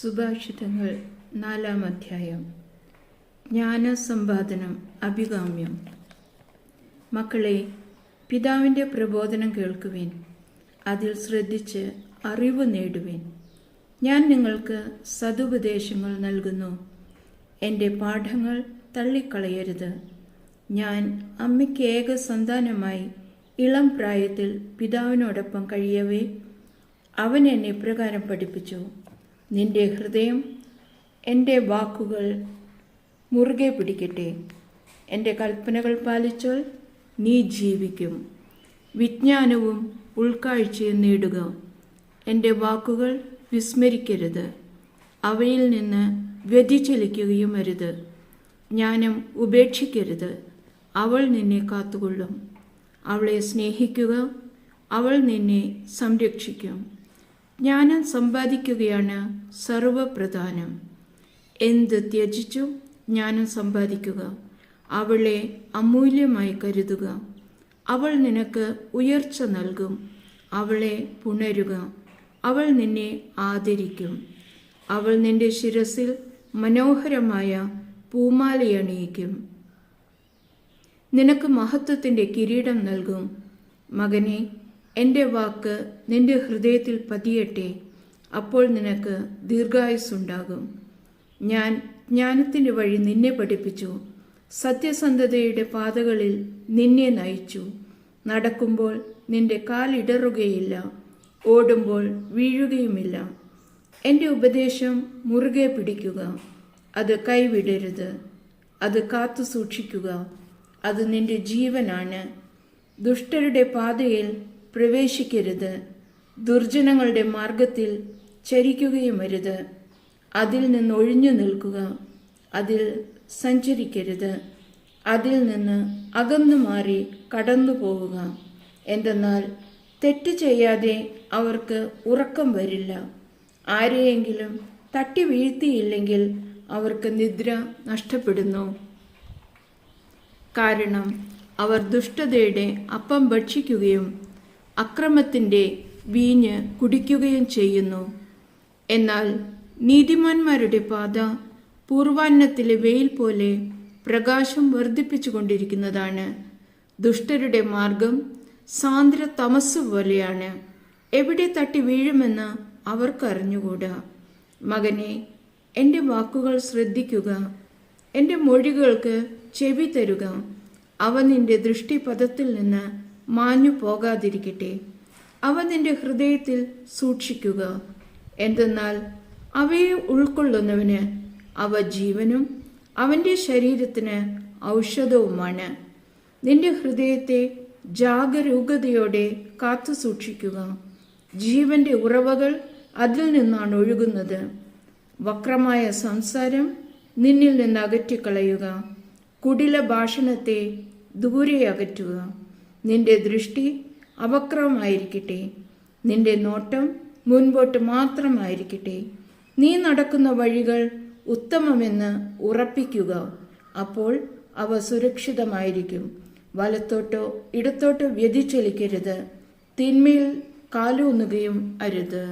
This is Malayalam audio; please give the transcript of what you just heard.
സുഭാഷിതങ്ങൾ 4-ാം അധ്യായം. ജ്ഞാനസമ്പാദനം അഭികാമ്യം. മക്കളെ, പിതാവിൻ്റെ പ്രബോധനം കേൾക്കുവിൻ, അതിൽ ശ്രദ്ധിച്ച് അറിവ് നേടുവിൻ. ഞാൻ നിങ്ങൾക്ക് സതുപദേശങ്ങൾ നൽകുന്നു, എൻ്റെ പാഠങ്ങൾ തള്ളിക്കളയരുത്. ഞാൻ അമ്മയ്ക്ക് ഏക സന്താനമായി ഇളം പ്രായത്തിൽ പിതാവിനോടൊപ്പം കഴിയവേ അവൻ എന്നെ ഇപ്രകാരം പഠിപ്പിച്ചു: നിന്റെ ഹൃദയം എൻ്റെ വാക്കുകൾ മുറുകെ പിടിക്കട്ടെ. എൻ്റെ കൽപ്പനകൾ പാലിച്ചാൽ നീ ജീവിക്കും. വിജ്ഞാനവും ഉൾക്കാഴ്ചയും നേടുക. എൻ്റെ വാക്കുകൾ വിസ്മരിക്കരുത്, അവയിൽ നിന്ന് വ്യതിചലിക്കുകയും അരുത്. ജ്ഞാനം ഉപേക്ഷിക്കരുത്, അവൾ നിന്നെ കാത്തുകൊള്ളും. അവളെ സ്നേഹിക്കുക, അവൾ നിന്നെ സംരക്ഷിക്കും. ജ്ഞാനം സമ്പാദിക്കുകയാണ് സർവപ്രധാനം. എന്ത് ത്യജിച്ചു ജ്ഞാനം സമ്പാദിക്കുക. അവളെ അമൂല്യമായി കരുതുക. അവൾ നിനക്ക് ഉയർച്ച നൽകും. അവളെ പുണരുക, അവൾ നിന്നെ ആദരിക്കും. അവൾ നിന്റെ ശിരസിൽ മനോഹരമായ പൂമാലയണിയിക്കും, നിനക്ക് മഹത്വത്തിൻ്റെ കിരീടം നൽകും. മകനെ, എൻ്റെ വാക്ക് നിന്റെ ഹൃദയത്തിൽ പതിയട്ടെ, അപ്പോൾ നിനക്ക് ദീർഘായുസ്സുണ്ടാകും. ഞാൻ ജ്ഞാനത്തിൻ്റെ വഴി നിന്നെ പഠിപ്പിച്ചു, സത്യസന്ധതയുടെ പാതകളിൽ നിന്നെ നയിച്ചു. നടക്കുമ്പോൾ നിന്റെ കാലിടറുകയില്ല, ഓടുമ്പോൾ വീഴുകയുമില്ല. എൻ്റെ ഉപദേശം മുറുകെ പിടിക്കുക, അത് കൈവിടരുത്. അത് കാത്തു സൂക്ഷിക്കുക, അത് നിന്റെ ജീവനാണ്. ദുഷ്ടരുടെ പാതയിൽ പ്രവേശിക്കരുത്, ദുർജനങ്ങളുടെ മാർഗത്തിൽ ചരിക്കുകയുമരുത്. അതിൽ നിന്ന് ഒഴിഞ്ഞു നിൽക്കുക, അതിൽ സഞ്ചരിക്കരുത്. അതിൽ നിന്ന് അകന്നു മാറി കടന്നു പോവുക. എന്തെന്നാൽ തെറ്റ് ചെയ്യാതെ അവർക്ക് ഉറക്കം വരില്ല. ആരെയെങ്കിലും തട്ടി വീഴ്ത്തിയില്ലെങ്കിൽ അവർക്ക് നിദ്ര നഷ്ടപ്പെടുന്നു. കാരണം അവർ ദുഷ്ടതയുടെ അപ്പം ഭക്ഷിക്കുകയും അക്രമത്തിൻ്റെ വീഞ്ഞ് കുടിക്കുകയും ചെയ്യുന്നു. എന്നാൽ നീതിമാന്മാരുടെ പാത പൂർവാന്നത്തിലെ വെയിൽ പോലെ പ്രകാശം വർദ്ധിപ്പിച്ചുകൊണ്ടിരിക്കുന്നതാണ്. ദുഷ്ടരുടെ മാർഗം സാന്ദ്ര തമസ് പോലെയാണ്, എവിടെ തട്ടി വീഴുമെന്ന് അവർക്കറിഞ്ഞുകൂടാ. മകനെ, എൻ്റെ വാക്കുകൾ ശ്രദ്ധിക്കുക, എൻ്റെ മൊഴികൾക്ക് ചെവി തരുക. അവ നിന്റെ ദൃഷ്ടിപഥത്തിൽ നിന്ന് മാഞ്ഞു പോകാതിരിക്കട്ടെ. അവ നിന്റെ ഹൃദയത്തിൽ സൂക്ഷിക്കുക. എന്തെന്നാൽ അവയെ ഉൾക്കൊള്ളുന്നവന് അവ ജീവനും അവൻ്റെ ശരീരത്തിന് ഔഷധവുമാണ്. നിന്റെ ഹൃദയത്തെ ജാഗരൂകതയോടെ കാത്തു സൂക്ഷിക്കുക. ജീവന്റെ ഉറവകൾ അതിൽ നിന്നാണ് ഒഴുകുന്നത്. വക്രമായ സംസാരം നിന്നിൽ നിന്ന് അകറ്റിക്കളയുക. കുടില ഭാഷണത്തെ ദൂരെ അകറ്റുക. നിന്റെ ദൃഷ്ടി അവക്രമായിരിക്കട്ടെ, നിന്റെ നോട്ടം മുൻപോട്ട് മാത്രമായിരിക്കട്ടെ. നീ നടക്കുന്ന വഴികൾ ഉത്തമമെന്ന് ഉറപ്പിക്കുക, അപ്പോൾ അവ സുരക്ഷിതമായിരിക്കും. വലത്തോട്ടോ ഇടത്തോട്ടോ വ്യതിചലിക്കരുത്, തിന്മയിൽ കാലൂന്നുകയും അരുത്.